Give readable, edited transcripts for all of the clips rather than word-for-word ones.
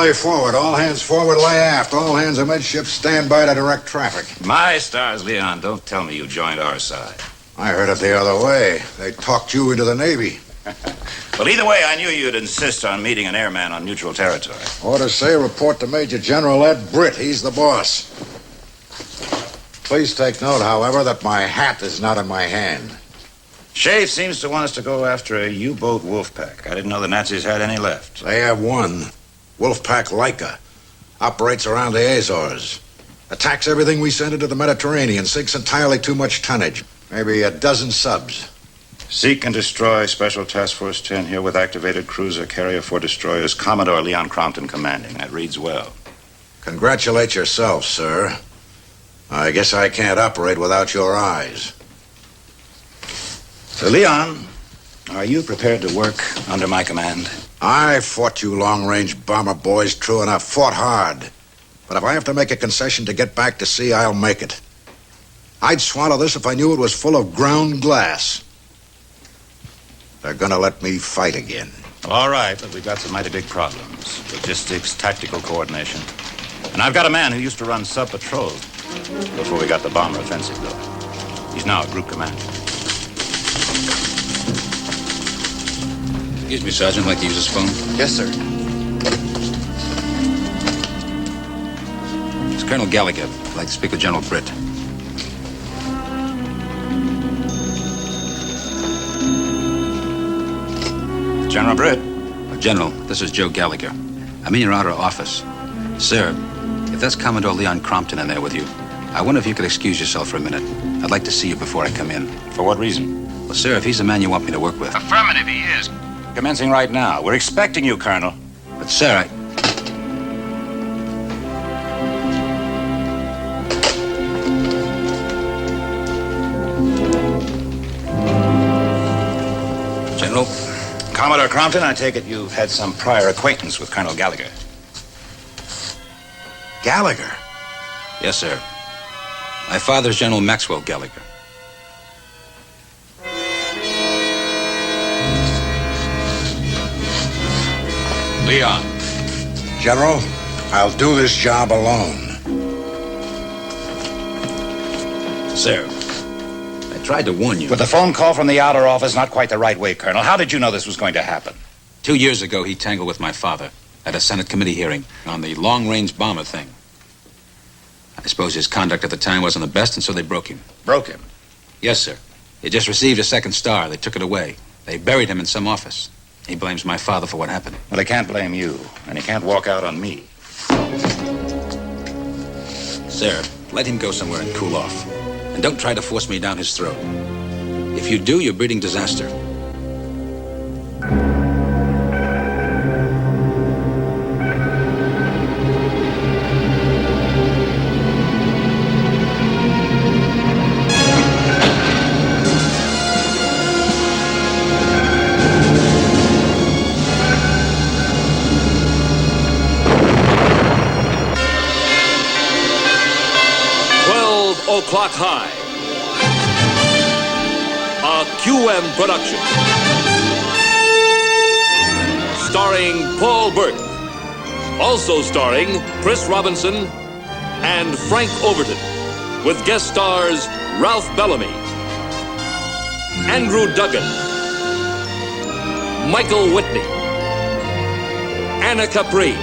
lay forward. All hands forward, lay aft. All hands amidships, stand by to direct traffic. My stars, Leon, don't tell me you joined our side. I heard it the other way. They talked you into the Navy. Well, either way, I knew you'd insist on meeting an airman on neutral territory. Order say report to Major General Ed Britt. He's the boss. Please take note, however, that my hat is not in my hand. Schaeff seems to want us to go after a U-boat wolf pack. I didn't know the Nazis had any left. They have one. Wolfpack Laika. Operates around the Azores. Attacks everything we send into the Mediterranean. Sinks entirely too much tonnage. Maybe a dozen subs. Seek and destroy Special Task Force 10 here with activated cruiser carrier for destroyers. Commodore Leon Crompton commanding. That reads well. Congratulate yourself, sir. I guess I can't operate without your eyes. So, Leon, are you prepared to work under my command? I fought you long-range bomber boys true enough. Fought hard. But if I have to make a concession to get back to sea, I'll make it. I'd swallow this if I knew it was full of ground glass. They're gonna let me fight again. All right, but we've got some mighty big problems. Logistics, tactical coordination. And I've got a man who used to run sub-patrols before we got the bomber offensive going. He's now a group commander. Excuse me, Sergeant. Like to use his phone? Yes, sir. It's Colonel Gallagher. I'd like to speak with General Britt. General Britt. General, this is Joe Gallagher. I'm in your outer office. Sir, if that's Commodore Leon Crompton in there with you, I wonder if you could excuse yourself for a minute. I'd like to see you before I come in. For what reason? Well, sir, if he's the man you want me to work with. Affirmative, he is. Commencing right now. We're expecting you, Colonel. But, sir, General? Commodore Crompton, I take it you've had some prior acquaintance with Colonel Gallagher. Gallagher? Yes, sir. My father's General Maxwell Gallagher. Leon. General, I'll do this job alone. Sir, I tried to warn you. With the phone call from the outer office, not quite the right way, Colonel. How did you know this was going to happen? 2 years ago, he tangled with my father at a Senate committee hearing on the long-range bomber thing. I suppose his conduct at the time wasn't the best, and so they broke him. Broke him? Yes, sir. He just received a second star. They took it away. They buried him in some office. He blames my father for what happened. Well, he can't blame you, and he can't walk out on me. Sir, let him go somewhere and cool off. And don't try to force me down his throat. If you do, you're breeding disaster. O'clock High, a QM production, starring Paul Burke, also starring Chris Robinson and Frank Overton, with guest stars Ralph Bellamy, Andrew Duggan, Michael Whitney, Anna Capri.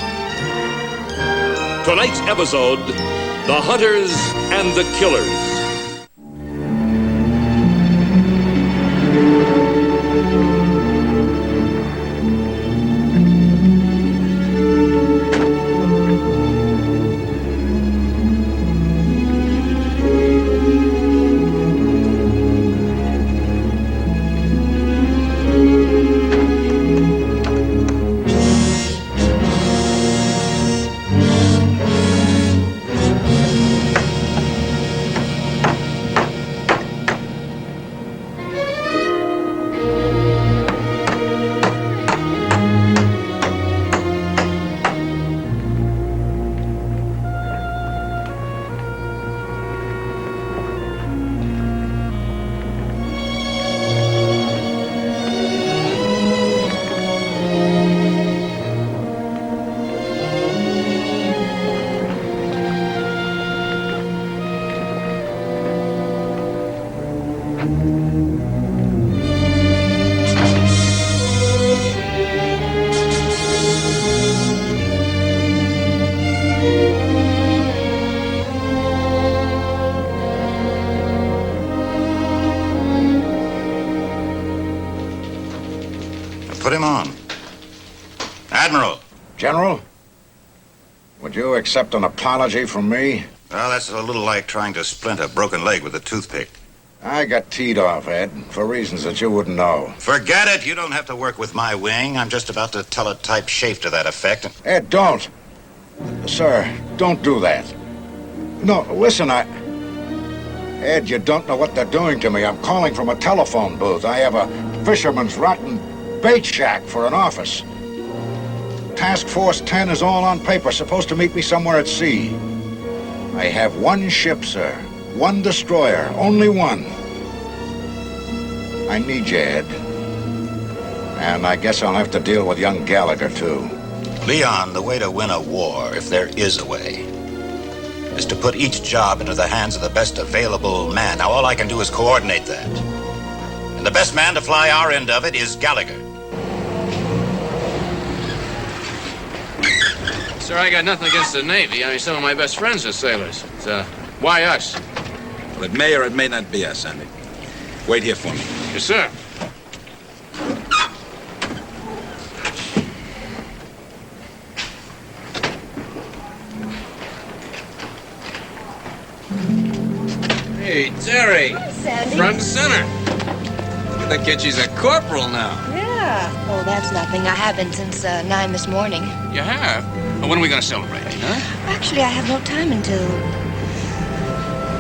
Tonight's episode, The Hunters and the Killers. Put him on. Admiral. General, would you accept an apology from me? Well, that's a little like trying to splint a broken leg with a toothpick. I got teed off, Ed, for reasons that you wouldn't know. Forget it. You don't have to work with my wing. I'm just about to tell a type chafe to that effect. Ed, don't. Sir, don't do that. No, listen, Ed, you don't know what they're doing to me. I'm calling from a telephone booth. I have a fisherman's rotten bait shack for an office. Task Force 10 is all on paper, supposed to meet me somewhere at sea. I have one ship, sir. One destroyer. Only one. I need you, Ed. And I guess I'll have to deal with young Gallagher, too. Leon, the way to win a war, if there is a way, is to put each job into the hands of the best available man. Now, all I can do is coordinate that. And the best man to fly our end of it is Gallagher. Sir, I got nothing against the Navy. I mean, some of my best friends are sailors. Why us? Well, it may or it may not be us, Andy. Wait here for me. Yes, sir. Hey, Terry. Hi, Sandy. Front and center. Look at that kid. She's a corporal now. Yeah. Oh, that's nothing. I have been since 9 this morning. You have? Well, when are we going to celebrate, huh? Actually, I have no time until...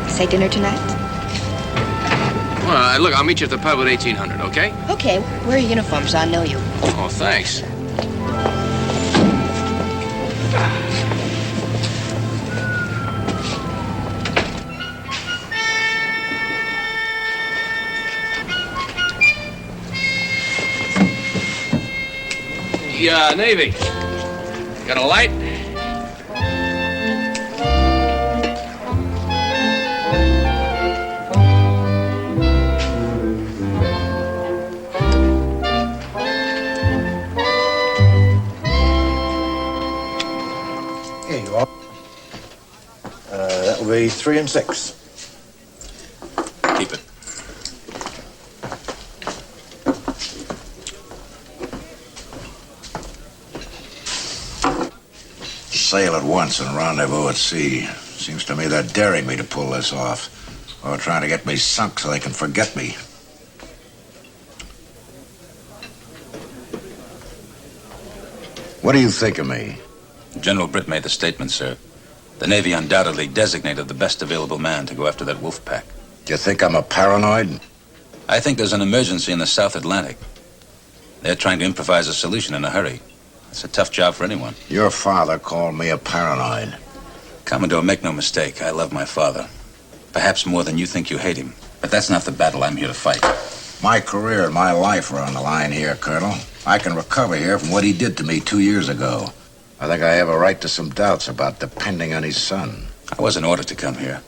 Say dinner tonight? Well, look, I'll meet you at the pub at 1800, okay? Okay. Wear your uniform so I know you. Oh, thanks. Yeah, Navy. Got a light? Here you are. That'll be 3 and 6. Keep it. Sail at once and rendezvous at sea. Seems to me they're daring me to pull this off. Or trying to get me sunk so they can forget me. What do you think of me? General Britt made the statement, sir. The Navy undoubtedly designated the best available man to go after that wolf pack. Do you think I'm a paranoid? I think there's an emergency in the South Atlantic. They're trying to improvise a solution in a hurry. It's a tough job for anyone. Your father called me a paranoid. Commodore, make no mistake, I love my father. Perhaps more than you think you hate him. But that's not the battle I'm here to fight. My career and my life are on the line here, Colonel. I can recover here from what he did to me 2 years ago. I think I have a right to some doubts about depending on his son. I wasn't ordered to come here.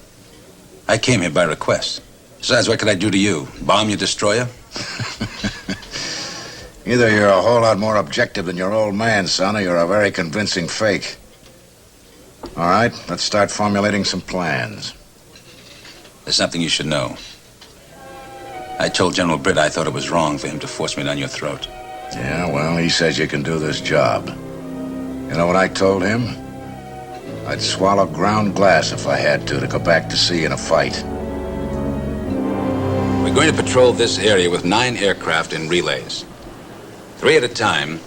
I came here by request. Besides, what could I do to you? Bomb your destroyer? Either you're a whole lot more objective than your old man, son, or you're a very convincing fake. All right, let's start formulating some plans. There's something you should know. I told General Britt I thought it was wrong for him to force me down your throat. Yeah, well, he says you can do this job. You know what I told him? I'd swallow ground glass if I had to go back to sea in a fight. We're going to patrol this area with 9 aircraft in relays. 3 at a time,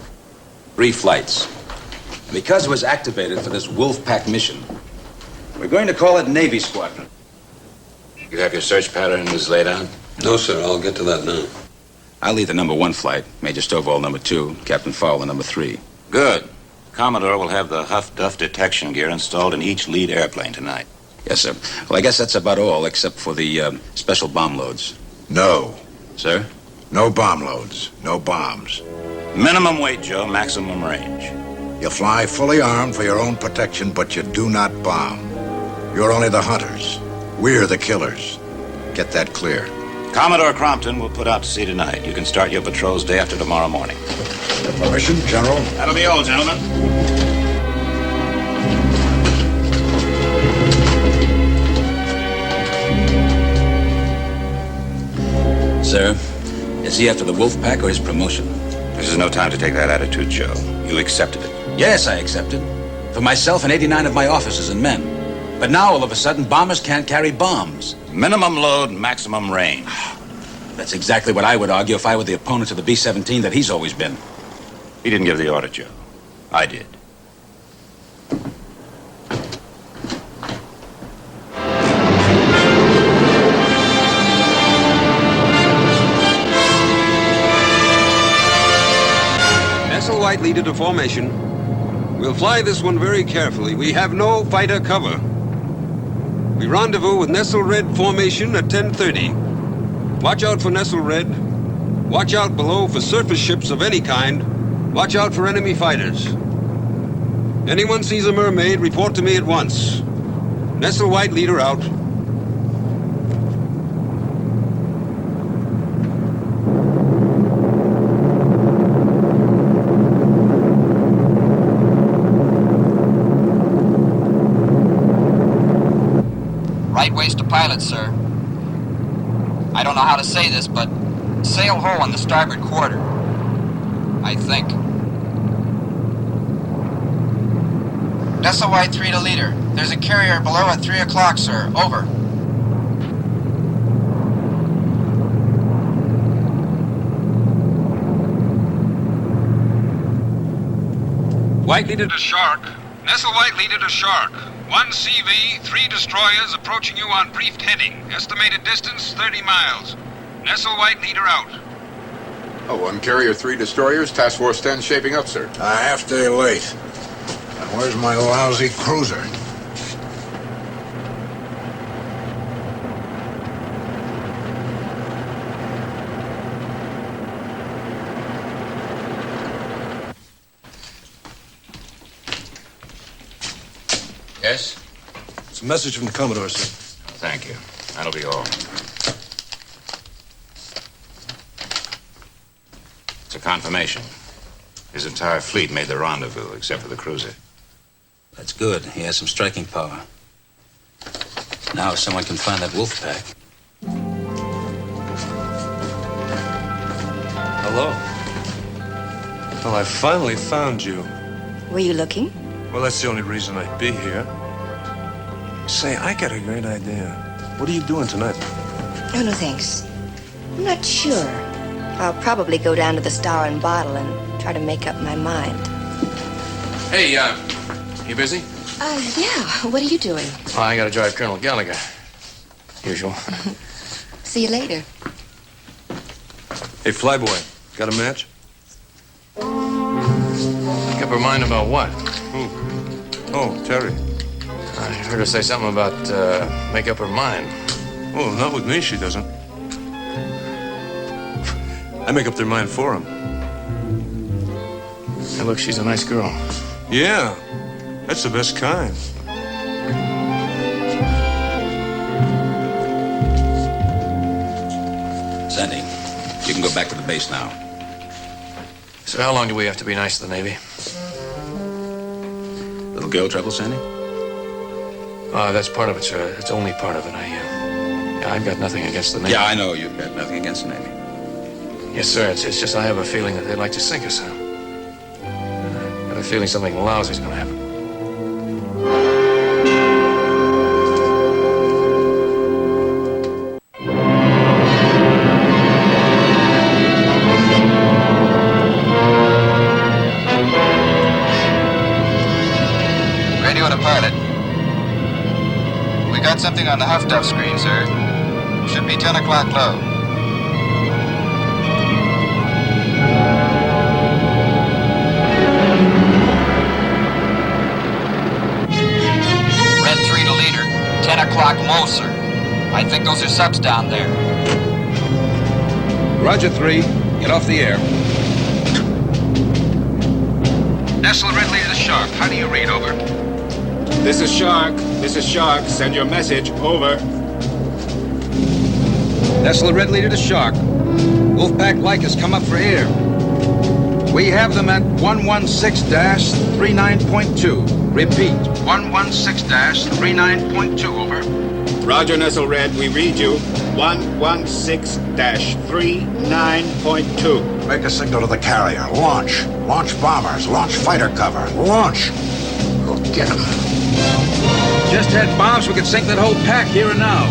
3 flights. And because it was activated for this wolf pack mission, we're going to call it Navy Squadron. You have your search patterns laid out? No, sir. I'll get to that now. I'll lead the number 1 flight, Major Stovall number 2, Captain Fowler number 3. Good. Commodore will have the Huff-Duff detection gear installed in each lead airplane tonight. Yes, sir. Well, I guess that's about all, except for the special bomb loads. No. Sir? No bomb loads. No bombs. Minimum weight, Joe, maximum range. You fly fully armed for your own protection, but you do not bomb. You're only the hunters. We're the killers. Get that clear. Commodore Crompton will put out to sea tonight. You can start your patrols day after tomorrow morning. Permission, General? That'll be all, gentlemen. Sir, is he after the wolf pack or his promotion? This is no time to take that attitude, Joe. You accepted it. Yes, I accepted. For myself and 89 of my officers and men. But now, all of a sudden, bombers can't carry bombs. Minimum load, maximum range. That's exactly what I would argue if I were the opponent of the B-17 that he's always been. He didn't give the order, Joe. I did. White leader to formation. We'll fly this one very carefully. We have no fighter cover. We rendezvous with Nestle Red formation at 10:30. Watch out for Nestle Red. Watch out below for surface ships of any kind. Watch out for enemy fighters. Anyone sees a mermaid, report to me at once. Nestle White leader out. Right waist to pilot, sir. I don't know how to say this, but sail ho on the starboard quarter. I think. Nestle White 3 to leader. There's a carrier below at 3 o'clock, sir. Over. White leader to Shark. Nestle White leader to Shark. 1 CV, 3 destroyers approaching you on briefed heading. Estimated distance, 30 miles. Nestle White leader out. Oh, 1 carrier, 3 destroyers. Task Force 10 shaping up, sir. A half day late. And where's my lousy cruiser? Yes? It's a message from the Commodore, sir. Thank you. That'll be all. It's a confirmation. His entire fleet made the rendezvous, except for the cruiser. That's good. He has some striking power. Now, if someone can find that wolf pack. Hello. Well, I finally found you. Were you looking? Well, that's the only reason I'd be here. Say, I got a great idea. What are you doing tonight? Oh, no, thanks. I'm not sure. I'll probably go down to the Star and Bottle and try to make up my mind. Hey, you busy? Yeah. What are you doing? Oh, I gotta drive Colonel Gallagher. Usual. See you later. Hey, Flyboy, got a match? Make up her mind about what? Who? Oh, Terry. I heard her say something about, make up her mind. Oh, not with me, she doesn't. I make up their mind for them. Hey, look, she's a nice girl. Yeah, that's the best kind. Sandy, you can go back to the base now. So how long do we have to be nice to the Navy? Little girl trouble, Sandy? That's part of it, sir. It's only part of it. I've got nothing against the Navy. Yeah, I know you've got nothing against the Navy. Yes, sir. It's just I have a feeling that they'd like to sink us, sir. I have a feeling something lousy's gonna happen. Radio to pilot. We got something on the Huff Duff screen, sir. Should be 10 o'clock low. Red 3 to leader. 10 o'clock low, sir. I think those are subs down there. Roger 3. Get off the air. Nestle Red leader to Shark. How do you read? Over. This is Shark. This is Shark. Send your message. Over. Nestle Red Leader to Shark. Wolfpack Like has come up for air. We have them at 116-39.2. Repeat, 116-39.2, over. Roger, Nestle Red. We read you. 116-39.2. Make a signal to the carrier. Launch. Launch bombers. Launch fighter cover. Launch. Go get them. Just had bombs, we could sink that whole pack here and now.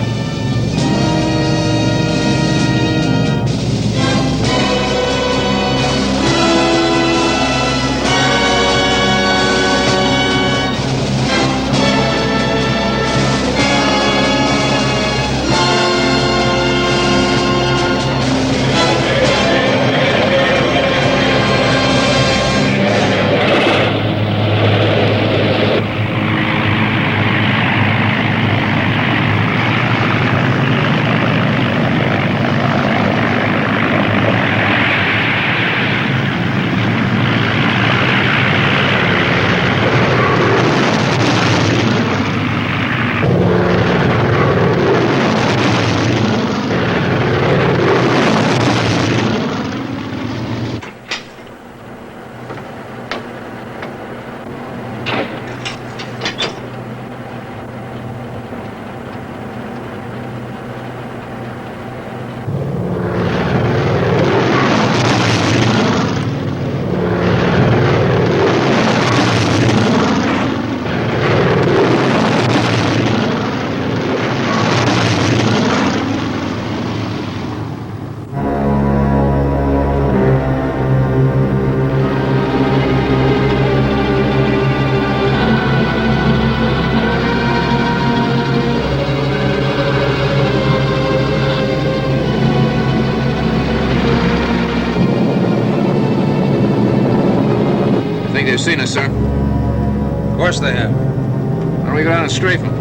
They've seen us, sir. Of course they have. Why don't we go down and strafe them?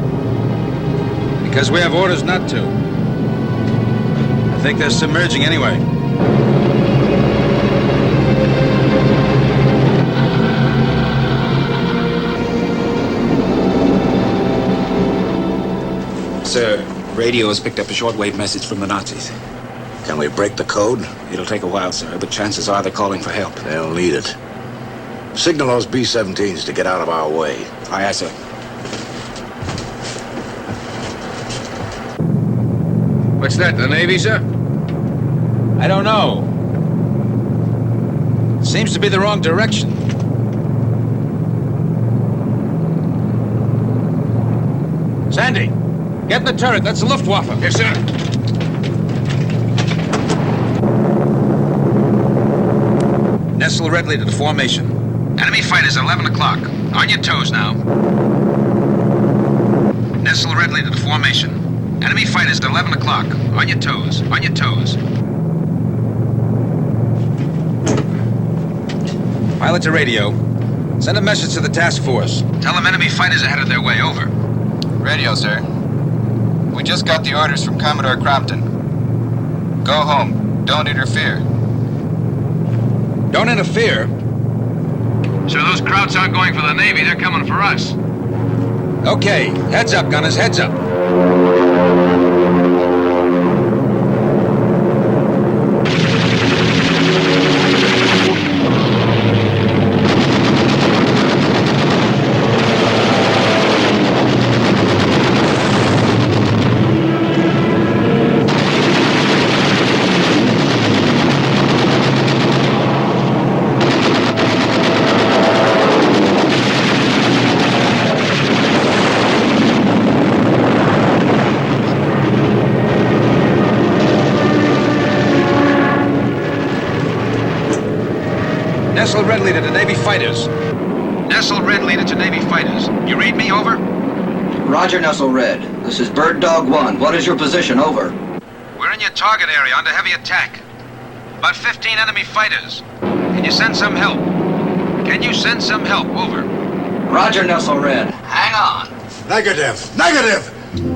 Because we have orders not to. I think they're submerging anyway. Sir, radio has picked up a shortwave message from the Nazis. Can we break the code? It'll take a while, sir, but chances are they're calling for help. They'll need it. Signal those B-17s to get out of our way. Aye, aye, sir. What's that, the Navy, sir? I don't know. Seems to be the wrong direction. Sandy, get in the turret. That's the Luftwaffe. Yes, sir. Nestle Red Leader to formation. Enemy fighters, 11 o'clock. On your toes now. Nestle Red Leader to formation. Enemy fighters at 11 o'clock. On your toes. On your toes. Pilot to radio. Send a message to the task force. Tell them enemy fighters are headed their way. Over. Radio, sir. We just got the orders from Commodore Crompton. Go home. Don't interfere. Don't interfere? Sir, those Krauts aren't going for the Navy. They're coming for us. Okay. Heads up, gunners. Heads up. Nestle Red Leader to Navy fighters. Nestle Red Leader to Navy fighters. You read me, over? Roger, Nestle Red. This is Bird Dog 1. What is your position, over? We're in your target area under heavy attack. About 15 enemy fighters. Can you send some help? Can you send some help, over? Roger, Nestle Red. Hang on. Negative. Negative!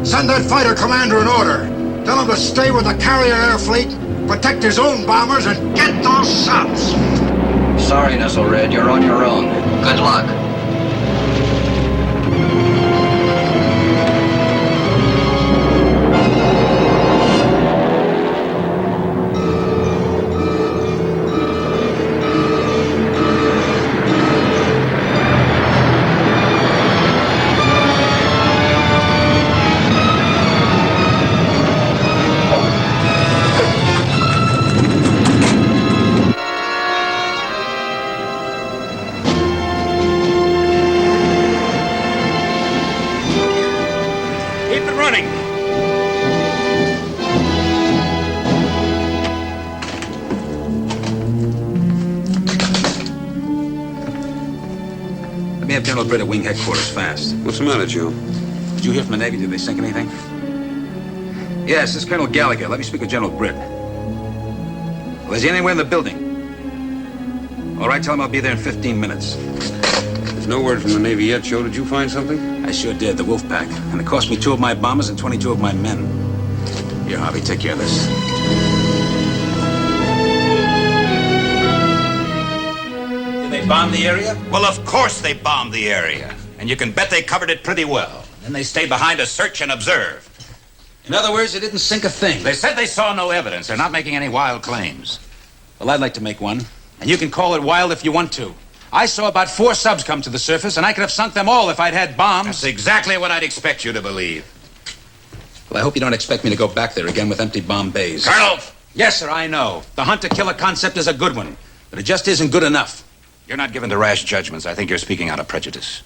Send that fighter commander an order. Tell him to stay with the carrier air fleet, protect his own bombers, and get those subs. Sorry, Nestle Red. You're on your own. Good luck. and running. Let me have General Britt at Wing Headquarters fast. What's the matter, Joe? Did you hear from the Navy? Did they sink anything? Yes, this is Colonel Gallagher. Let me speak with General Britt. Well, is he anywhere in the building? All right, tell him I'll be there in 15 minutes. There's no word from the Navy yet, Joe. Did you find something? I sure did, the Wolfpack. And it cost me 2 of my bombers and 22 of my men. Here, Harvey, take care of this. Did they bomb the area? Well, of course they bombed the area. And you can bet they covered it pretty well. Then they stayed behind to search and observe. In other words, they didn't sink a thing. They said they saw no evidence. They're not making any wild claims. Well, I'd like to make one. And you can call it wild if you want to. I saw about 4 subs come to the surface, and I could have sunk them all if I'd had bombs. That's exactly what I'd expect you to believe. Well, I hope you don't expect me to go back there again with empty bomb bays. Colonel! Yes, sir, I know. The hunter-killer concept is a good one, but it just isn't good enough. You're not given to rash judgments. I think you're speaking out of prejudice.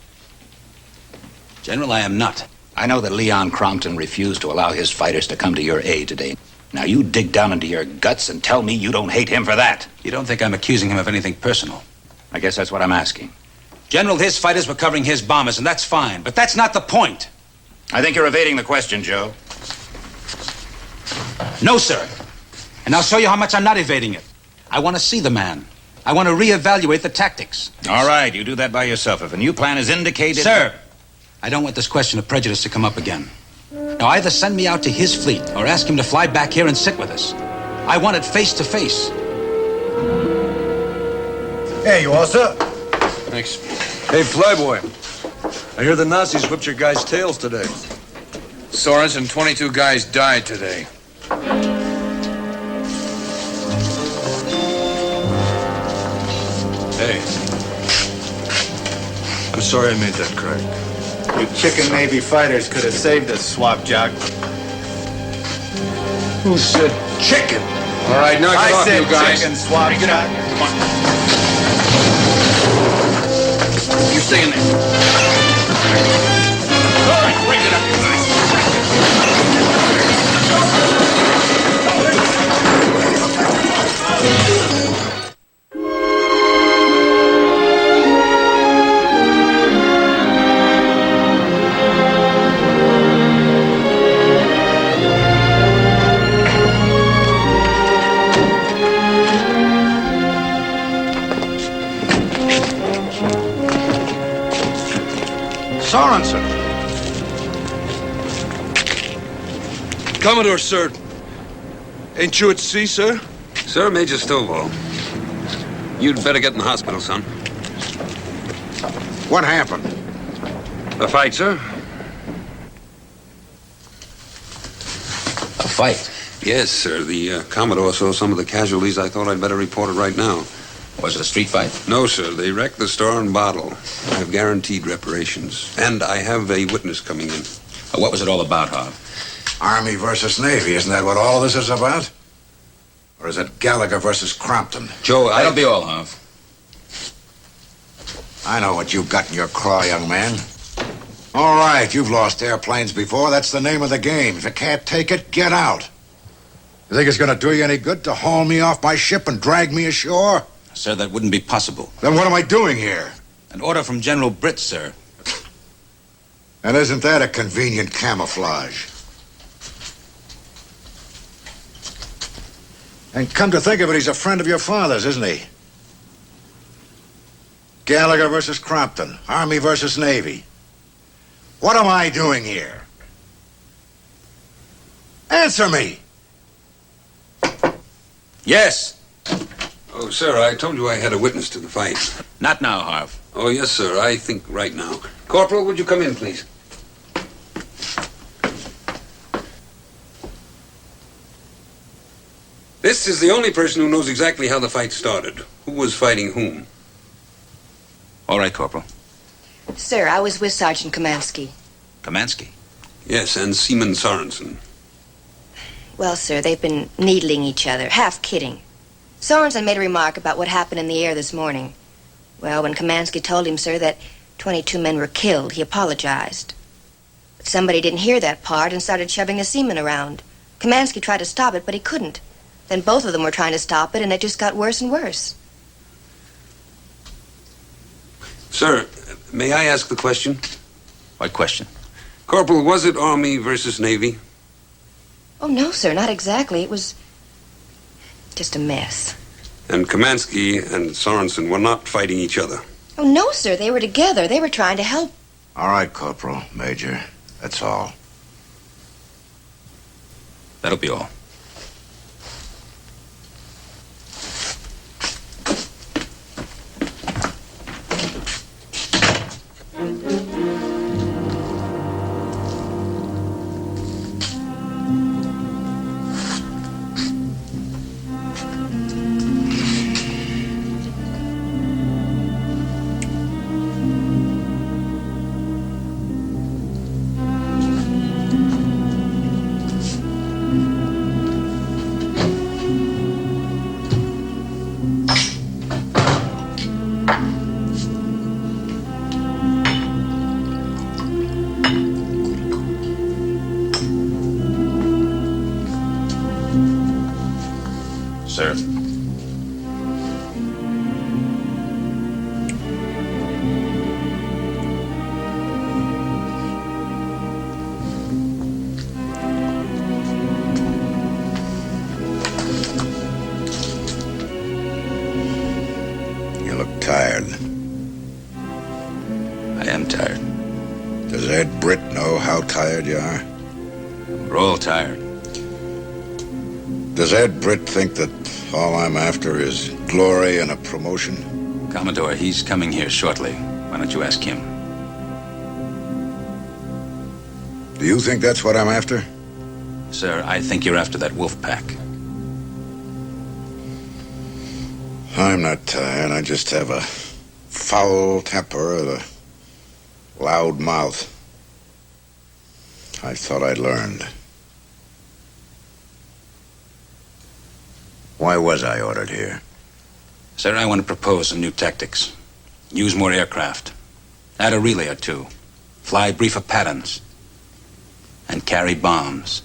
General, I am not. I know that Leon Crompton refused to allow his fighters to come to your aid today. Now, you dig down into your guts and tell me you don't hate him for that. You don't think I'm accusing him of anything personal? I guess that's what I'm asking. General, his fighters were covering his bombers, and that's fine, but that's not the point. I think you're evading the question, Joe. No, sir. And I'll show you how much I'm not evading it. I want to see the man. I want to reevaluate the tactics. All right, you do that by yourself. If a new plan is indicated... Sir, I don't want this question of prejudice to come up again. Now, either send me out to his fleet or ask him to fly back here and sit with us. I want it face to face. Hey, you all set? Thanks. Hey, Flyboy. I hear the Nazis whipped your guys' tails today. Sorensen and 22 guys died today. Hey. I'm sorry I made that crack. You chicken Navy fighters could have saved us, swap jock. Who said chicken? All right, knock it off, you guys. I said chicken, swap jock. You stay in there. All right, bring it up, you guys. Sorensen. Commodore, sir. Ain't you at sea, sir? Sir, Major Stovall. You'd better get in the hospital, son. What happened? A fight, sir? A fight? Yes, sir. The Commodore saw some of the casualties. I thought I'd better report it right now. Was it a street fight? No, sir. They wrecked the Star and Bottle. I have guaranteed reparations. And I have a witness coming in. What was it all about, Harv? Army versus Navy. Isn't that what all this is about? Or is it Gallagher versus Crompton? Joe, That'll be all, Harv. I know what you've got in your craw, young man. All right, you've lost airplanes before. That's the name of the game. If you can't take it, get out. You think it's going to do you any good to haul me off my ship and drag me ashore? Sir, that wouldn't be possible. Then what am I doing here? An order from General Britt, sir. And isn't that a convenient camouflage? And come to think of it, he's a friend of your father's, isn't he? Gallagher versus Crompton, Army versus Navy. What am I doing here? Answer me! Yes. Oh, sir, I told you I had a witness to the fight. Not now, Harv. Oh, yes, sir. I think right now. Corporal, would you come in, please? This is the only person who knows exactly how the fight started. Who was fighting whom? All right, Corporal. Sir, I was with Sergeant Kamansky. Kamansky? Yes, and Seaman Sorensen. Well, sir, they've been needling each other, half kidding. Sorensen made a remark about what happened in the air this morning. Well, when Kamansky told him, sir, that 22 men were killed, he apologized. But somebody didn't hear that part and started shoving the seaman around. Kamansky tried to stop it, but he couldn't. Then both of them were trying to stop it, and it just got worse and worse. Sir, may I ask the question? What question? Corporal, was it Army versus Navy? Oh, no, sir, not exactly. It was just a mess. And Kamansky and Sorensen were not fighting each other? Oh, no, sir, they were together. They were trying to help. All right, Corporal, Major. That's all. That'll be all. Sir. You look tired. I am tired. Does Ed Britt know how tired you are? We're all tired. Does Ed Britt think that all I'm after is glory and a promotion? Commodore, he's coming here shortly. Why don't you ask him? Do you think that's what I'm after? Sir, I think you're after that wolf pack. I'm not tired. I just have a foul temper and a loud mouth. I thought I'd learned. Why was I ordered here? Sir, I want to propose some new tactics. Use more aircraft. Add a relay or two. Fly briefer patterns. And carry bombs.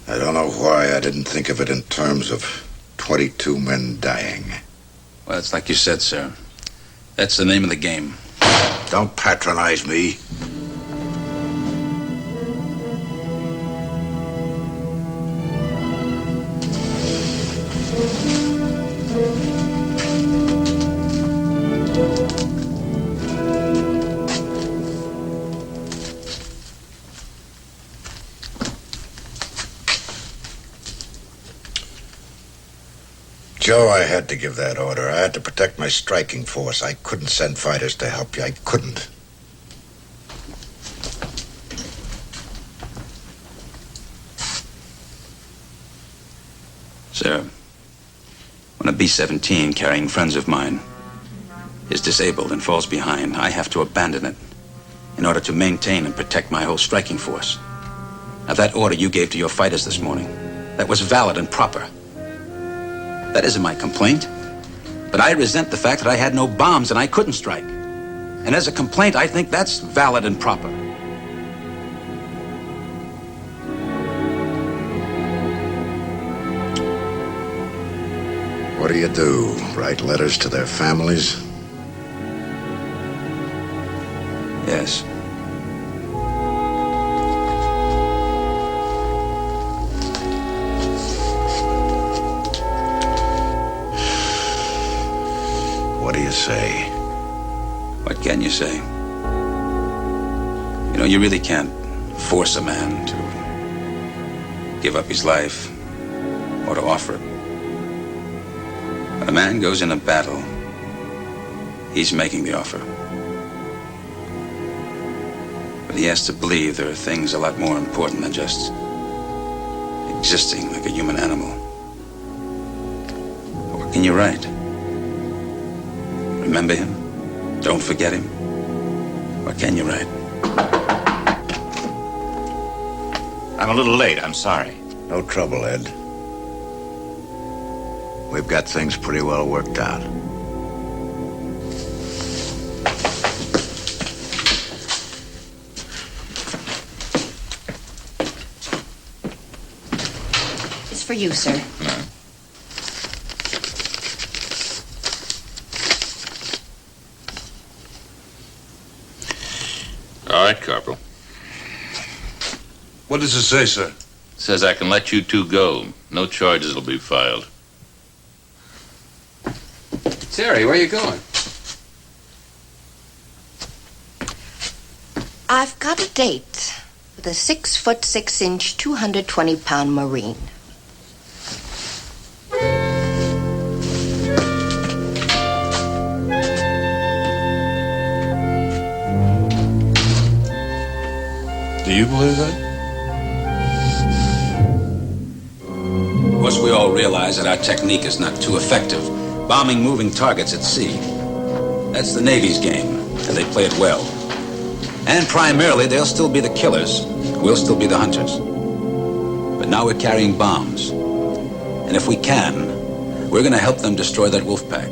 I don't know why I didn't think of it in terms of 22 men dying. Well, it's like you said, sir. That's the name of the game. Don't patronize me. Joe, I had to give that order. I had to protect my striking force. I couldn't send fighters to help you. I couldn't. Sir, when a B-17 carrying friends of mine is disabled and falls behind, I have to abandon it in order to maintain and protect my whole striking force. Now, that order you gave to your fighters this morning, that was valid and proper. That isn't my complaint. But I resent the fact that I had no bombs and I couldn't strike. And as a complaint, I think that's valid and proper. What do you do? Write letters to their families? Yes. What do you say? What can you say? You know, you really can't force a man to give up his life or to offer it. When a man goes in a battle, he's making the offer. But he has to believe there are things a lot more important than just existing like a human animal. What can you write? Remember him? Don't forget him? Or can you write? I'm a little late. I'm sorry. No trouble, Ed. We've got things pretty well worked out. It's for you, sir. All right, Corporal. What does it say, sir? Says I can let you two go. No charges will be filed. Terry, where are you going? I've got a date with a 6'6" 220-pound Marine. Do you believe that? Of course, we all realize that our technique is not too effective, bombing moving targets at sea. That's the Navy's game, and they play it well. And primarily, they'll still be the killers. We'll still be the hunters. But now we're carrying bombs. And if we can, we're going to help them destroy that wolf pack.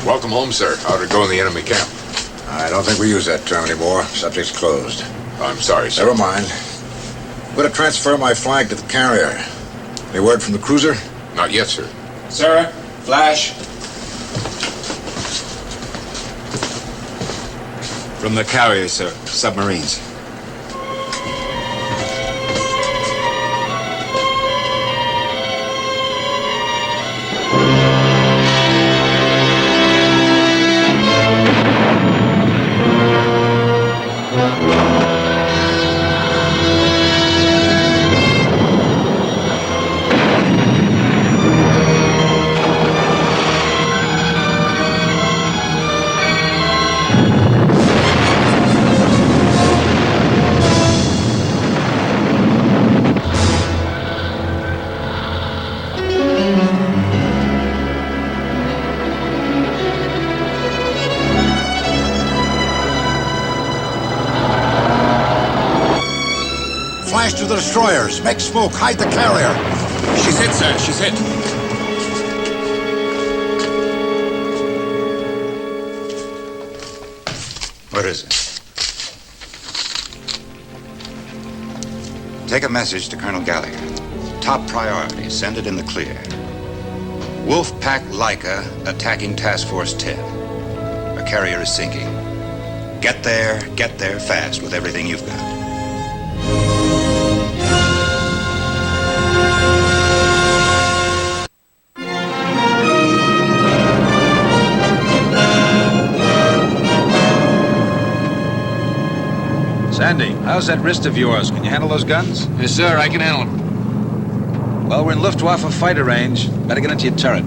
Welcome home, sir. How'd it go in the enemy camp? I don't think we use that term anymore. Subject's closed. I'm sorry, sir. Never mind. I'm going to transfer my flag to the carrier. Any word from the cruiser? Not yet, sir. Sir, flash. From the carrier, sir. Submarines. Flash to the destroyers. Make smoke. Hide the carrier. She's hit, sir. She's hit. What is it? Take a message to Colonel Gallagher. Top priority. Send it in the clear. Wolfpack Leica attacking Task Force 10. A carrier is sinking. Get there fast with everything you've got. Sandy, how's that wrist of yours? Can you handle those guns? Yes, sir, I can handle them. Well, we're in Luftwaffe fighter range. Better get into your turret.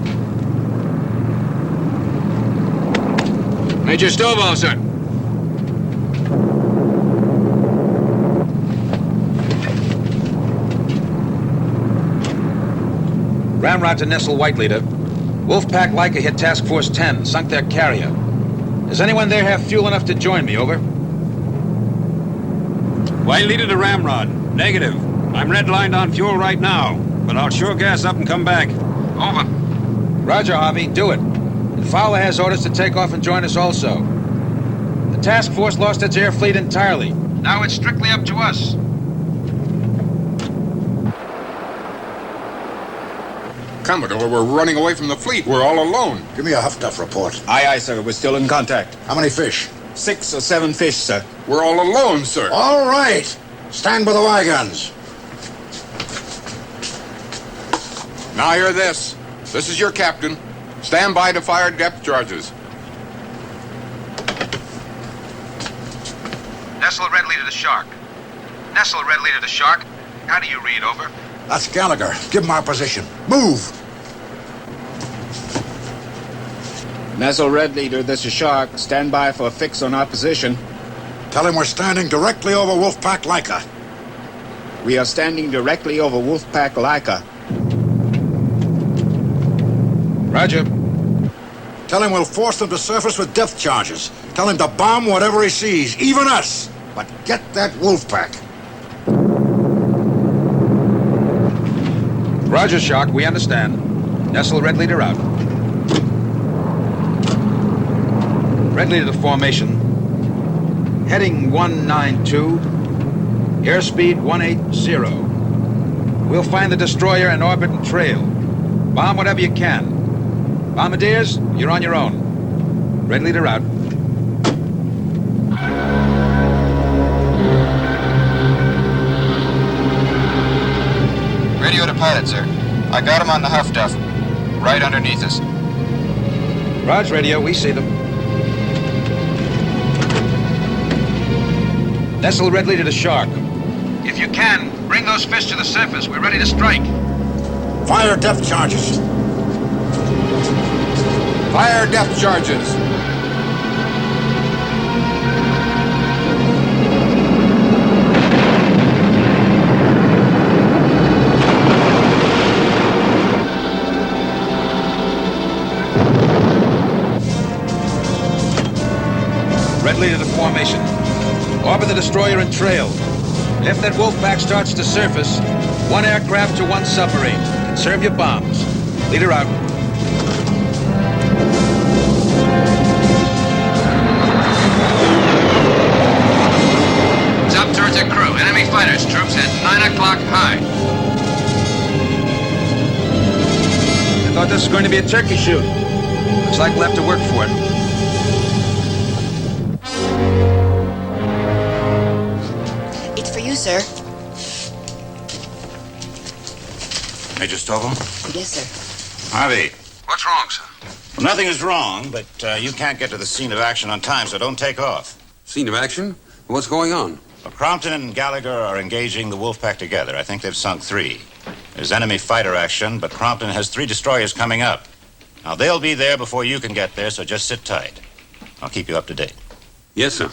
Major Stovall, sir. Ramrod to Nestle White Leader. Wolfpack Leica hit Task Force 10, sunk their carrier. Does anyone there have fuel enough to join me? Over. White Leader to Ramrod. Negative. I'm redlined on fuel right now, but I'll sure gas up and come back. Over. Roger, Harvey. Do it. And Fowler has orders to take off and join us also. The task force lost its air fleet entirely. Now it's strictly up to us. Commodore, we're running away from the fleet. We're all alone. Give me a Huff-Duff report. Aye, aye, sir. We're still in contact. How many fish? 6 or 7 fish, sir. We're all alone, sir. All right. Stand by the wagons. Now hear this. This is your captain. Stand by to fire depth charges. Nestle Red Leader to Shark. Nestle Red Leader to Shark. How do you read? Over. That's Gallagher. Give him our position. Move. Nestle Red Leader, this is Shark. Stand by for a fix on our position. Tell him we're standing directly over Wolfpack Leica. We are standing directly over Wolfpack Leica. Roger. Tell him we'll force them to surface with depth charges. Tell him to bomb whatever he sees, even us. But get that Wolfpack. Roger, Shark. We understand. Nestle Red Leader out. Red Leader to formation. Heading 192. Airspeed 180. We'll find the destroyer and orbit and trail. Bomb whatever you can. Bombardiers, you're on your own. Red Leader out. Radio to pilot, sir. I got him on the Huff Duff. Right underneath us. Raj Radio, we see them. Nestle Red Leader to Shark. If you can, bring those fists to the surface. We're ready to strike. Fire depth charges. Fire depth charges. Red Leader to formation. Orbit the destroyer and trail. If that Wolfpack starts to surface, one aircraft to one submarine. Conserve your bombs. Leader out. Top turret to crew. Enemy fighters. Troops at 9 o'clock high. I thought this was going to be a turkey shoot. Looks like we'll have to work for it. It's for you, sir. Major Stovall? Yes, sir. Harvey. What's wrong, sir? Well, nothing is wrong, but you can't get to the scene of action on time, so don't take off. Scene of action? What's going on? Well, Crompton and Gallagher are engaging the Wolfpack together. I think they've sunk 3. There's enemy fighter action, but Crompton has 3 destroyers coming up. Now, they'll be there before you can get there, so just sit tight. I'll keep you up to date. Yes, sir.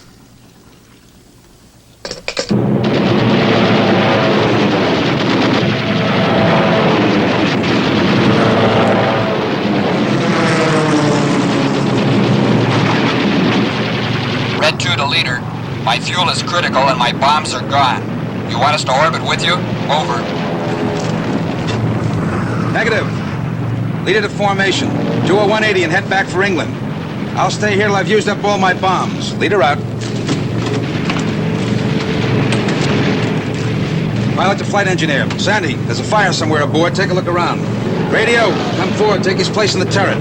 Red 2 to leader. My fuel is critical and my bombs are gone. You want us to orbit with you? Over. Negative. Leader to formation. Do a 180 and head back for England. I'll stay here till I've used up all my bombs. Leader out. Pilot to flight engineer. Sandy, there's a fire somewhere aboard. Take a look around. Radio, come forward. Take his place in the turret.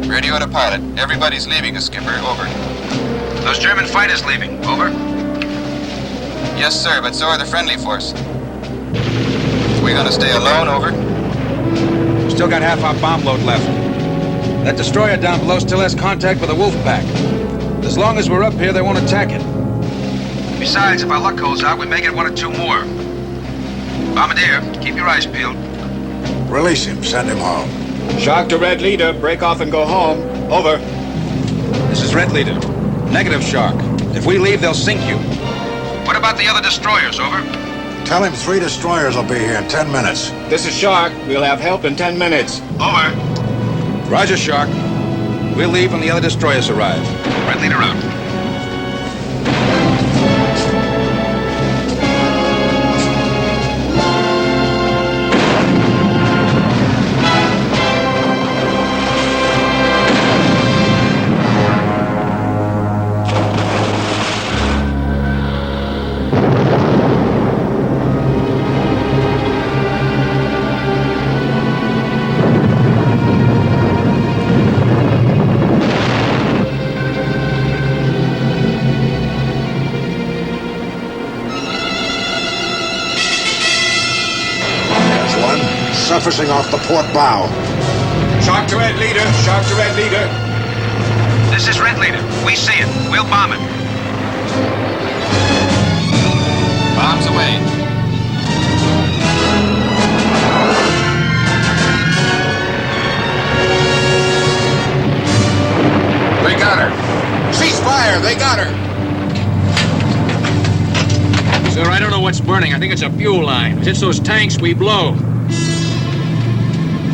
Radio to pilot. Everybody's leaving us, Skipper. Over. Those German fighters leaving. Over. Yes, sir, but so are the friendly force. We gonna stay alone? Over. Still got half our bomb load left. That destroyer down below still has contact with the Wolfpack. As long as we're up here, they won't attack it. Besides, if our luck holds out, we may get 1 or 2 more. Bombardier, keep your eyes peeled. Release him. Send him home. Shark to Red Leader. Break off and go home. Over. This is Red Leader. Negative, Shark. If we leave, they'll sink you. What about the other destroyers? Over. Tell him 3 destroyers will be here in 10 minutes. This is Shark. We'll have help in 10 minutes. Over. Roger, Shark. We'll leave when the other destroyers arrive. Red Leader out. Surfacing off the port bow. Shark to Red Leader. Shark to Red Leader. This is Red Leader. We see it. We'll bomb it. Bombs away. warning. I think it's a fuel line. If it hits those tanks, we blow.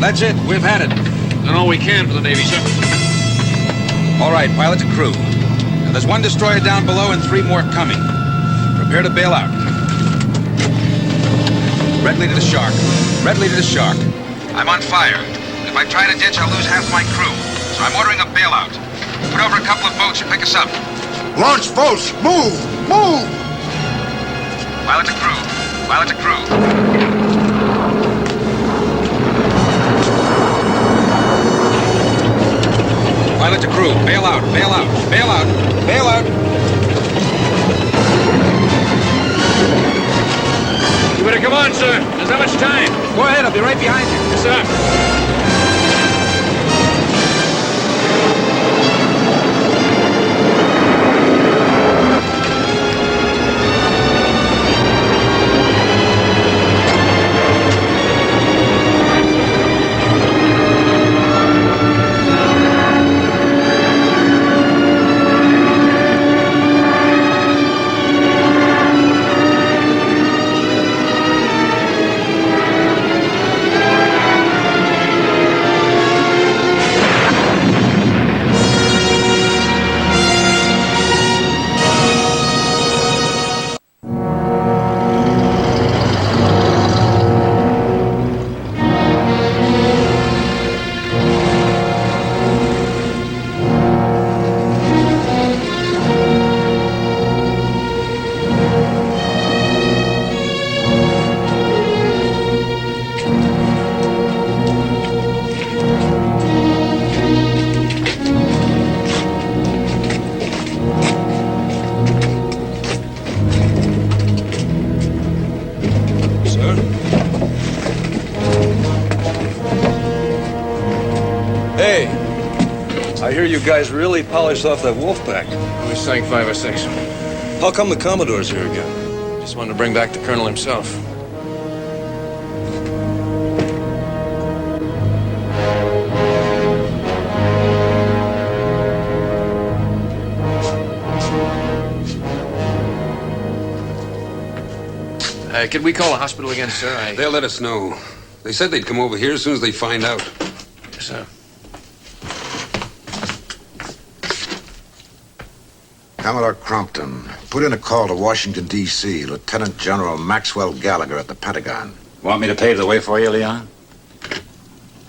That's it. We've had it. Done all we can for the Navy, sir. All right, pilot to crew. Now, there's one destroyer down below and 3 more coming. Prepare to bail out. Red leader to shark. Red leader to shark. I'm on fire. If I try to ditch, I'll lose half my crew. So I'm ordering a bailout. Put over a couple of boats and pick us up. Launch boats! Move! Move! Pilot to crew. Pilot to crew. Pilot to crew. Bail out. Bail out. Bail out. Bail out. You better come on, sir. There's not much time. Go ahead. I'll be right behind you. Yes, sir. I hear you guys really polished off that wolf pack. We sank 5 or 6. How come the Commodore's here again? Just wanted to bring back the Colonel himself. Could we call a hospital again, sir? They'll let us know. They said they'd come over here as soon as they find out. Yes, sir. Commodore Crompton, put in a call to Washington, D.C., Lieutenant General Maxwell Gallagher at the Pentagon. Want me to pave the way for you, Leon?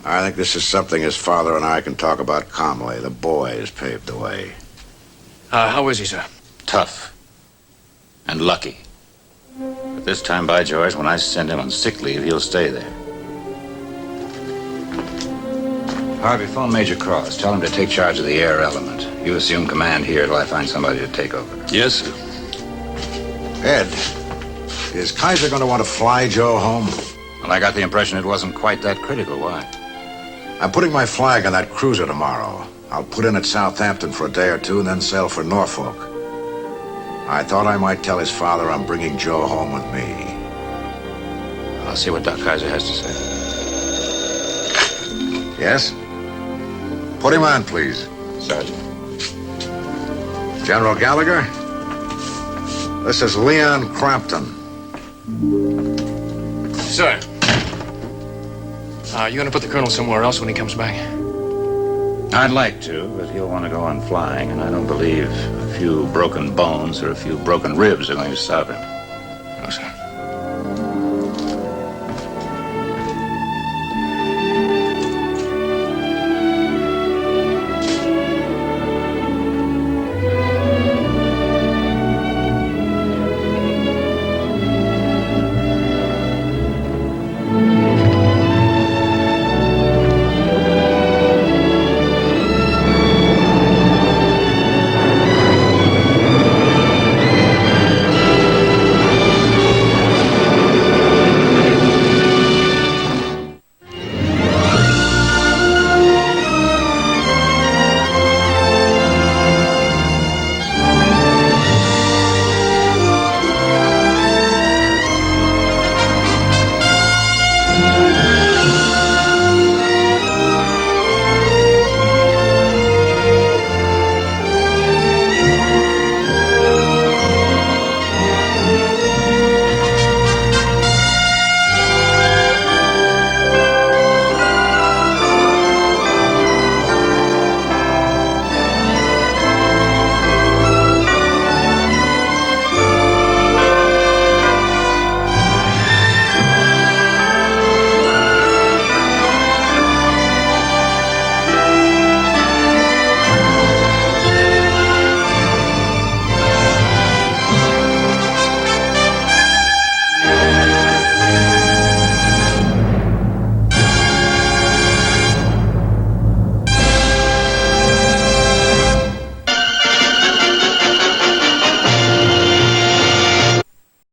I think this is something his father and I can talk about calmly. The boy has paved the way. How is he, sir? Tough. And lucky. But this time, by George, when I send him on sick leave, he'll stay there. Harvey, phone Major Cross. Tell him to take charge of the air element. You assume command here till I find somebody to take over. Yes, sir. Ed, is Kaiser going to want to fly Joe home? Well, I got the impression it wasn't quite that critical. Why? I'm putting my flag on that cruiser tomorrow. I'll put in at Southampton for a day or two and then sail for Norfolk. I thought I might tell his father I'm bringing Joe home with me. I'll see what Doc Kaiser has to say. Yes? Put him on, please. Sergeant. General Gallagher, this is Leon Crompton. Sir. You gonna put the Colonel somewhere else when he comes back? I'd like to, but he'll want to go on flying, and I don't believe a few broken bones or a few broken ribs are going to stop him.